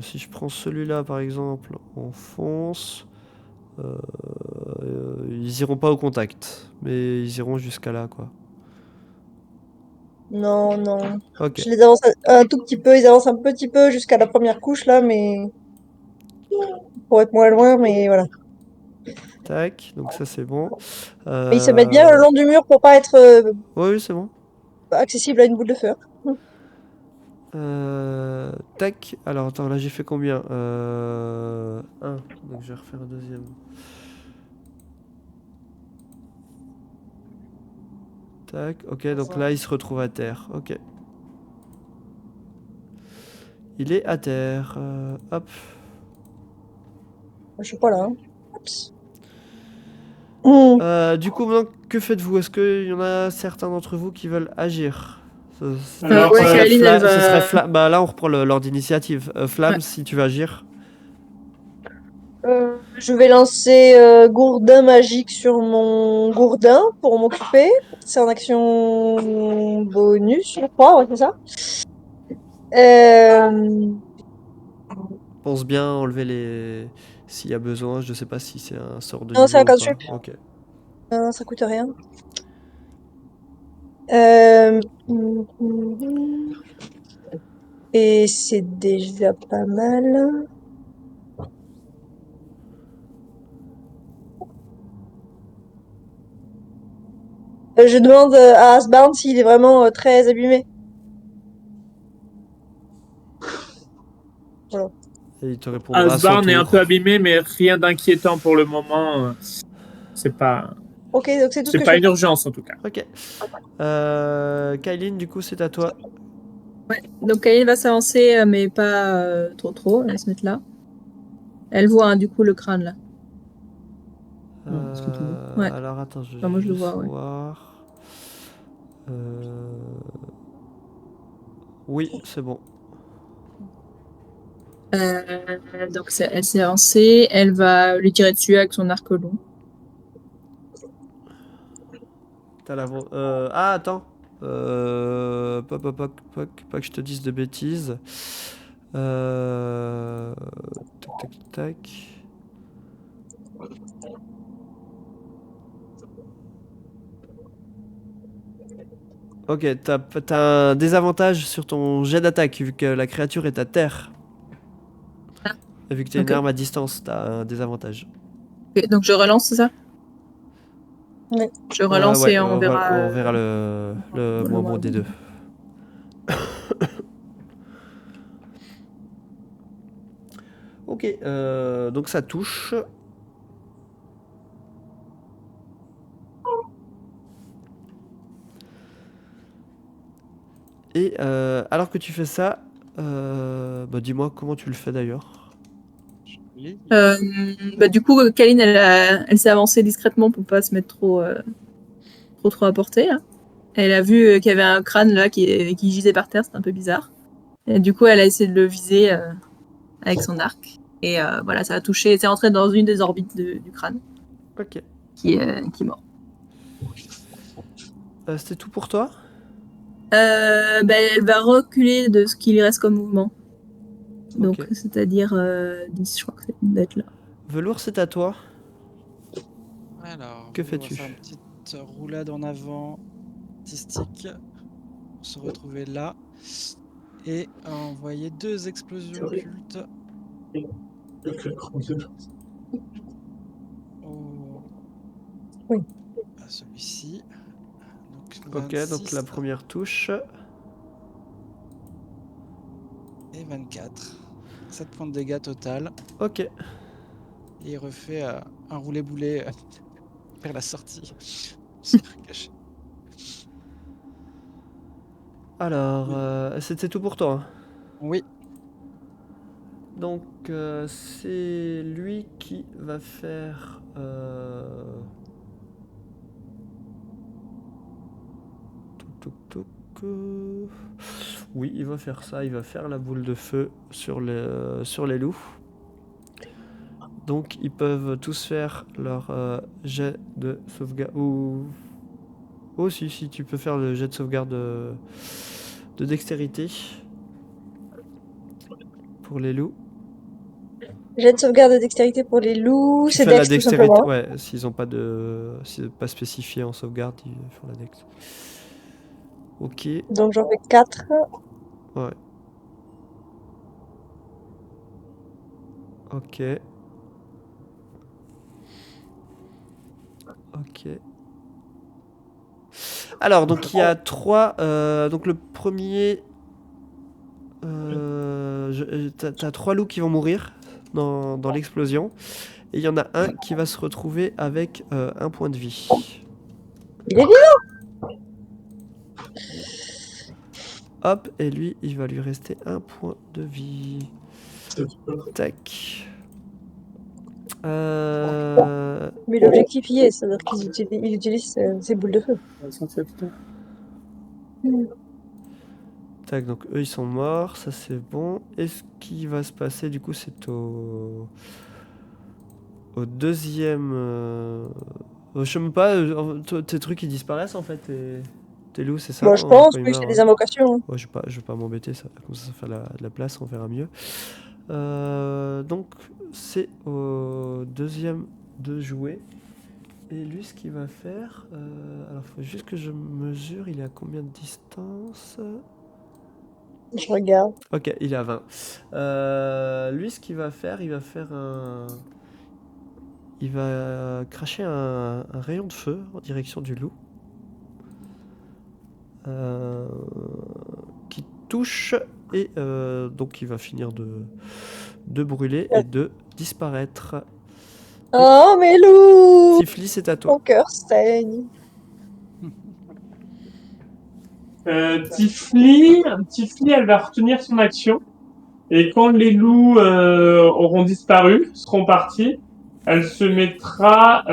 Si je prends celui-là par exemple, on fonce. Ils iront pas au contact, mais ils iront jusqu'à là quoi. Non, non. Ok. Je les avance un tout petit peu. Ils avancent un petit peu jusqu'à la première couche, là, mais pour être moins loin, mais voilà. Tac, donc ça c'est bon. Mais ils se mettent bien le long du mur pour pas être Oui, c'est bon. accessible à une boule de feu. Tac, alors attends, là j'ai fait combien? 1, donc je vais refaire un deuxième. Tac, ok, donc là il se retrouve à terre, ok. Il est à terre, hop. Je suis pas là. Hein. Oups. Du coup, maintenant, que faites-vous? Est-ce qu'il y en a certains d'entre vous qui veulent agir? Alors, ouais, Caroline, elle Ce serait va. Bah là, on reprend l'ordre d'initiative. Flamme, Ouais. si tu veux agir. Je vais lancer gourdin magique sur mon gourdin pour m'occuper. C'est en action bonus, je crois, ouais, c'est ça. Pense bien enlever les. S'il y a besoin, je sais pas si c'est un sort de Non, c'est niveau un ou pas. cantrip. Ok. Ça coûte rien. Euh, Et c'est déjà pas mal. Je demande à Asbarn s'il est vraiment très abîmé. Et il te répondra à son Asbarn est un tour. peu abîmé, mais rien d'inquiétant pour le moment. C'est pas, Ok, donc c'est tout ce c'est que je pas fais. une urgence en tout cas. Ok. Kyline, du coup, c'est à toi. Ouais. Donc elle va s'avancer, mais pas trop. Elle va se mettre là. Elle voit du coup le crâne là. Est-ce que tu vois Ouais. Alors attends, je Enfin, vais moi je le juste vois, ouais. voir. Oui, c'est bon. Donc elle s'est avancée. Elle va lui tirer dessus avec son arc long. T'as la Ah, attends. Pas que je te dise de bêtises. Tac, tac, tac. Ok, t'as un désavantage sur ton jet d'attaque vu que la créature est à terre. Et vu que t'es une Ok. arme à distance, t'as un désavantage. Ok, donc je relance, c'est ça? Ouais. Je relance Ouais, et on verra. on verra le moins bon des deux. Ok, donc ça touche. Et alors que tu fais ça, bah dis-moi comment tu le fais d'ailleurs. Oui. Du coup, Kaline, elle s'est avancée discrètement pour pas se mettre trop à portée, là. Elle a vu qu'il y avait un crâne là qui gisait par terre, c'était un peu bizarre. Et du coup, elle a essayé de le viser avec son arc. Et voilà, ça a touché, c'est rentré dans une des orbites du crâne Ok. qui est mort. C'était tout pour toi? Elle va reculer de ce qu'il lui reste comme mouvement. Donc, Ok. c'est-à-dire 10, je crois que c'est d'être là. Velours, c'est à toi. Alors, Que on va faire une fais-tu? petite roulade en avant, artistique, pour se retrouver là. Et envoyer 2 explosions occultes au... Oui. à celui-ci. Donc Ok, donc la 26 première touche. et 24. 7 points de dégâts total. Ok. Et il refait un roulé-boulé vers la sortie. Se cacher. Alors, c'était tout pour toi, hein. Oui, Donc, c'est lui qui va faire. Toc, toc, Oui, il va faire ça. Il va faire la boule de feu sur les loups. Donc, ils peuvent tous faire leur jet de sauvegarde. Ou. Oh, si, tu peux faire le jet de sauvegarde de dextérité pour les loups. Jet de sauvegarde de dextérité pour les loups, Tu c'est fais la Dex tout dextérité. simplement. Ouais, s'ils ont pas de. Si c'est pas spécifié en sauvegarde, ils font la dex. Ok, Donc j'en fais 4. ouais. Ok. Ok. Alors, donc il y a trois. Donc le premier. T'as trois loups qui vont mourir dans l'explosion. Et il y en a un qui va se retrouver avec un point de vie. Il est vivant. Hop, et lui, il va lui rester un point de vie. Tac. Mais l'objectif y est, c'est-à-dire qu'il utilise ses boules de feu. Tac, donc eux ils sont morts, ça c'est bon. Et ce qui va se passer du coup, c'est au deuxième. Je sais même pas, tes trucs ils disparaissent en fait, tes loups, c'est ça Moi je quand pense, ils oui, c'est meurent, des hein. invocations. Hein. Ouais, je vais pas m'embêter, ça, comme ça fait de la place, on verra mieux. Donc c'est au deuxième de jouer. Et lui, ce qu'il va faire. Alors, faut juste que je mesure, il est à combien de distance? Je regarde. Ok, il est à 20. Lui, ce qu'il va faire, il va faire un... Il va cracher un rayon de feu en direction du loup. Euh, qui touche et donc il va finir de brûler et de disparaître. Oh, mais loup! Tiflis, c'est à toi. Mon cœur saigne. Tifli, elle va retenir son action. Et quand les loups auront disparu, seront partis, elle se mettra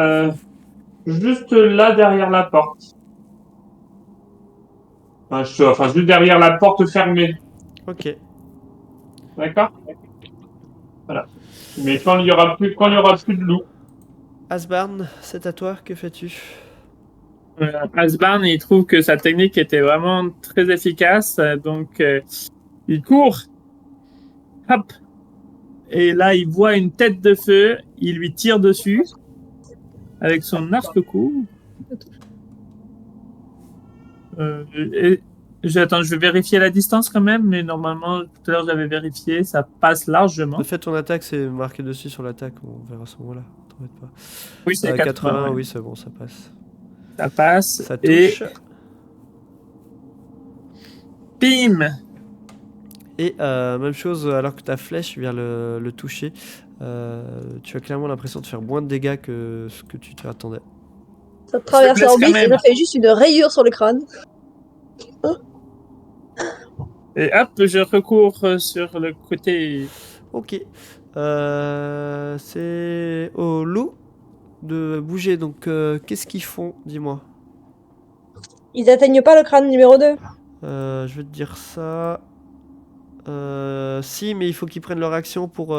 juste là derrière la porte. Enfin, juste derrière la porte fermée. Ok. D'accord? Voilà. Mais quand il y aura plus de loups. Asbarn, c'est à toi, que fais-tu? Asbarn, il trouve que sa technique était vraiment très efficace, donc il court, hop, et là il voit une tête de feu, il lui tire dessus avec son arc-court. Et j'attends, je vais vérifier la distance quand même, mais normalement tout à l'heure j'avais vérifié, ça passe largement. Fais ton attaque, c'est marqué dessus sur l'attaque, on verra à ce moment-là. T'embête pas. Oui, c'est 80, ouais. oui, c'est bon, ça passe. Ça passe Ça et touche. bim. Et même chose, alors que ta flèche vient le toucher, tu as clairement l'impression de faire moins de dégâts que ce que tu t'attendais. Ça traverse blesse quand l'orbite et même. ça fait juste une rayure sur le crâne. Et hop, je recours sur le côté. Ok. C'est au loup de bouger, donc qu'est-ce qu'ils font, dis-moi. Ils atteignent pas le crâne numéro 2. Je vais te dire ça. Si, mais il faut qu'ils prennent leur action pour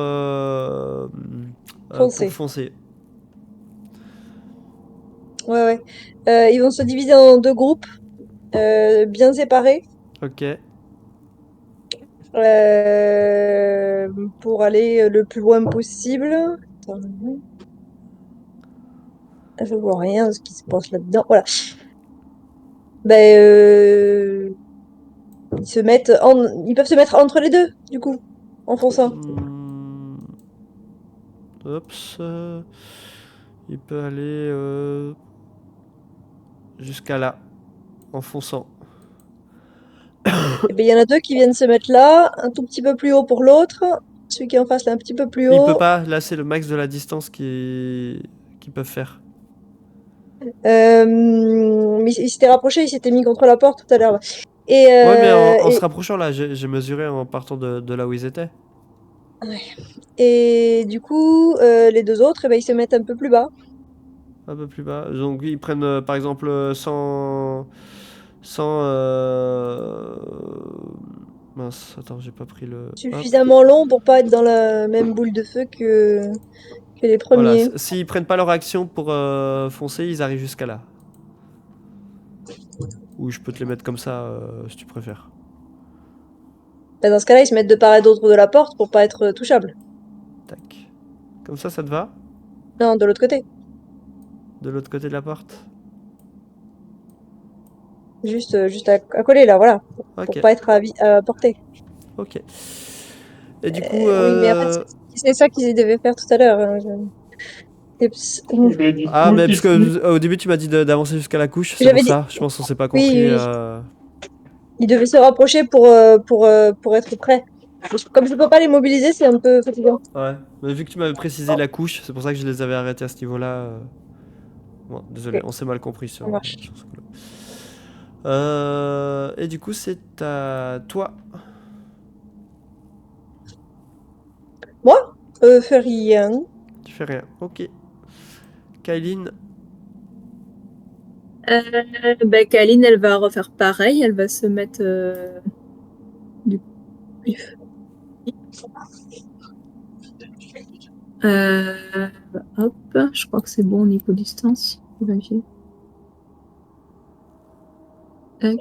Foncer. foncer. Ouais. Ils vont se diviser en 2 groupes, bien séparés, Ok. pour aller le plus loin possible. Attends, je vois rien de ce qui se passe là-dedans. Voilà. Ils peuvent se mettre entre les deux, du coup, en fonçant. Oups. Il peut aller jusqu'à là, en fonçant. Et ben, il y en a 2 qui viennent se mettre là, un tout petit peu plus haut pour l'autre. Celui qui est en face, là, un petit peu plus Il peut haut. pas, là c'est le max de la distance qu'ils peuvent faire. Mais il s'était rapproché, il s'était mis contre la porte tout à l'heure. Et, Ouais, mais en se et, rapprochant là, j'ai mesuré en partant de là où ils étaient. et du coup, les 2 autres, eh ben, ils se mettent un peu plus bas. Un peu plus bas. Donc ils prennent par exemple 100... 100... Mince, attends, j'ai pas pris le... Hop. Suffisamment long pour pas être dans la même boule de feu que les Voilà, premiers. s'ils prennent pas leur action pour foncer, ils arrivent jusqu'à là. Ou je peux te les mettre comme ça, si tu préfères. Ben, dans ce cas-là, ils se mettent de part et d'autre de la porte pour pas être touchables. Tac. Comme ça te va? Non, de l'autre côté. De l'autre côté de la porte? Juste à coller là, voilà. Pour Ok, pas être à portée. ok. Et du coup, Oui, mais après, c'est ça qu'ils devaient faire tout à l'heure. Hein, Et du ah, coup, mais parce que Tifli, au début tu m'as dit d'avancer jusqu'à la couche, c'est pour J'avais dit, ça. Je pense qu'on s'est pas oui, compris. oui, ils devaient se rapprocher pour être prêts. Comme je peux pas les mobiliser, c'est un peu fatigant. Ouais. Mais vu que tu m'avais précisé la couche, c'est pour ça que je les avais arrêtés à ce niveau-là. Bon, désolé, Ok, on s'est mal compris ça marche. sur ce coup-là. Et du coup, c'est à toi. Moi, fais rien. Tu fais rien. Ok. Kyline, Kaline, elle va refaire pareil. Elle va se mettre du Euh, hop, je crois que c'est bon au niveau distance. Je vais vérifier. Tac.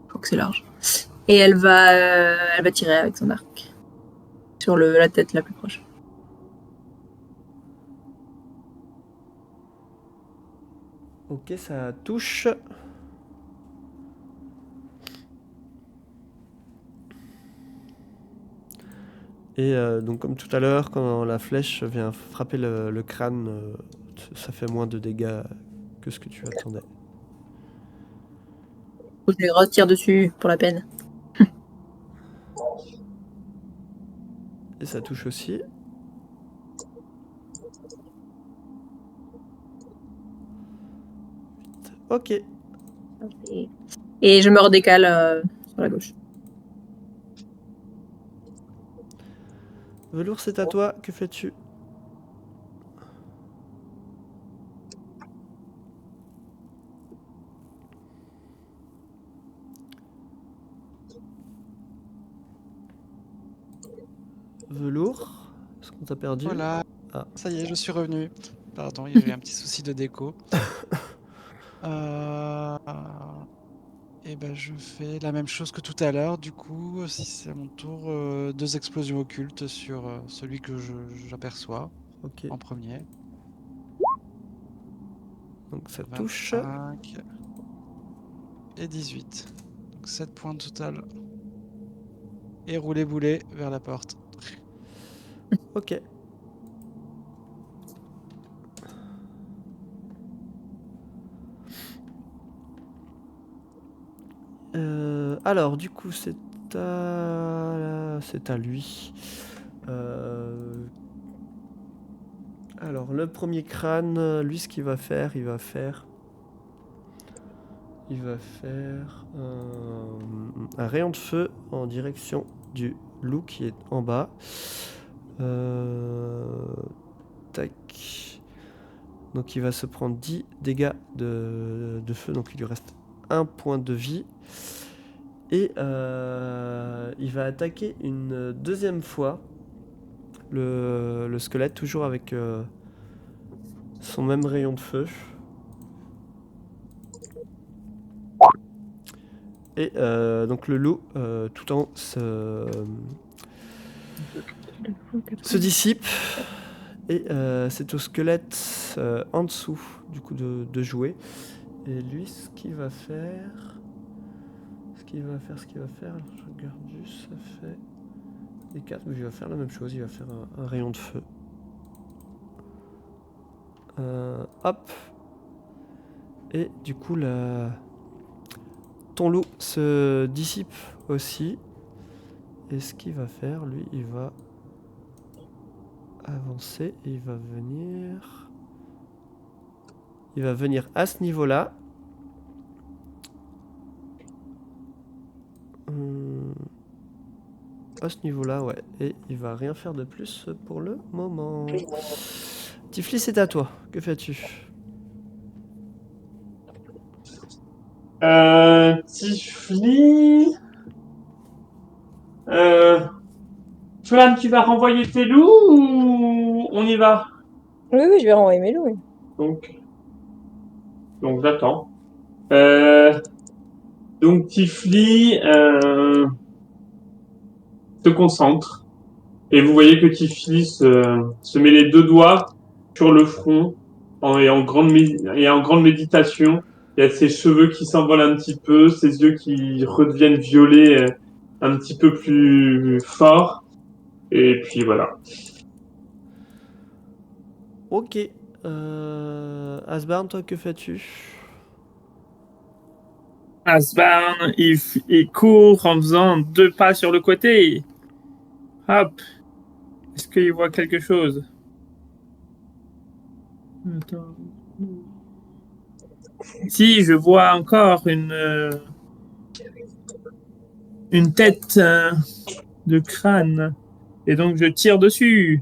Je crois que c'est large. Et elle va tirer avec son arc sur la tête la plus proche. ok, ça touche. Et donc comme tout à l'heure, quand la flèche vient frapper le crâne, ça fait moins de dégâts que ce que tu attendais. Faut que je les retire dessus pour la peine. Et ça touche aussi. Ok. Et je me redécale sur la gauche. Velours, c'est à toi. Que fais-tu? Velours? Est-ce qu'on t'a perdu? Voilà, Ah. ça y est, je suis revenu. Pardon, il y avait un petit souci de déco. Et ben je fais la même chose que tout à l'heure. Du coup, si c'est à mon tour, 2 explosions occultes sur celui que j'aperçois Ok. en premier. Donc ça touche. 25 et 18. Donc 7 points de total. Et rouler boulet vers la porte. Ok. Alors, du coup, c'est à lui. Alors, le premier crâne, lui, ce qu'il va faire, il va faire un rayon de feu en direction du loup qui est en bas. Tac. Donc, il va se prendre 10 dégâts de feu, donc il lui reste 1 point de vie. Et il va attaquer une deuxième fois le squelette, toujours avec son même rayon de feu. Et donc le loup, tout en se dissipe. Et c'est au squelette en dessous, du coup, de jouer. Et lui, ce qu'il va faire... Je regarde juste, ça fait... Les 4, mais il va faire la même chose, il va faire un rayon de feu. Hop. Et du coup, ton loup se dissipe aussi. Et ce qu'il va faire, lui, il va avancer et il va venir... Il va venir à ce niveau-là. À ce niveau-là, ouais. Et il va rien faire de plus pour le moment. Tiflis, c'est à toi. Que fais-tu? Tifli. Flamme, tu vas renvoyer tes loups ou on y va? Oui, oui, je vais renvoyer mes loups. Oui. Donc j'attends. Donc Tifli se concentre. Et vous voyez que Tifli se met les 2 doigts sur le front et en grande méditation. Il y a ses cheveux qui s'envolent un petit peu, ses yeux qui redeviennent violets un petit peu plus forts. Et puis voilà. Ok. Asbarn, toi, que fais-tu? Asbarn, il court en faisant 2 pas sur le côté. Hop. Est-ce qu'il voit quelque chose? Attends. Si, je vois encore une tête de crâne. Et donc je tire dessus.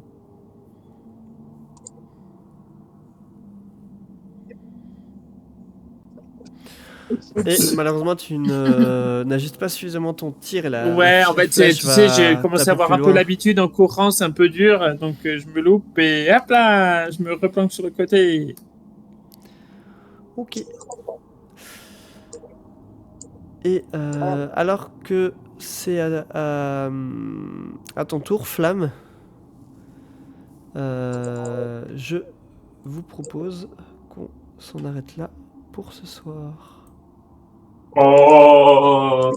Et malheureusement, tu n'ajustes pas suffisamment ton tir et la Ouais, en fait, flèche tu sais, j'ai va commencé à taper avoir plus un peu loin. l'habitude en courant, c'est un peu dur, donc je me loupe et hop là, je me replanque sur le côté. Ok. Et alors que c'est à ton tour, Flamme, je vous propose qu'on s'en arrête là pour ce soir. Oh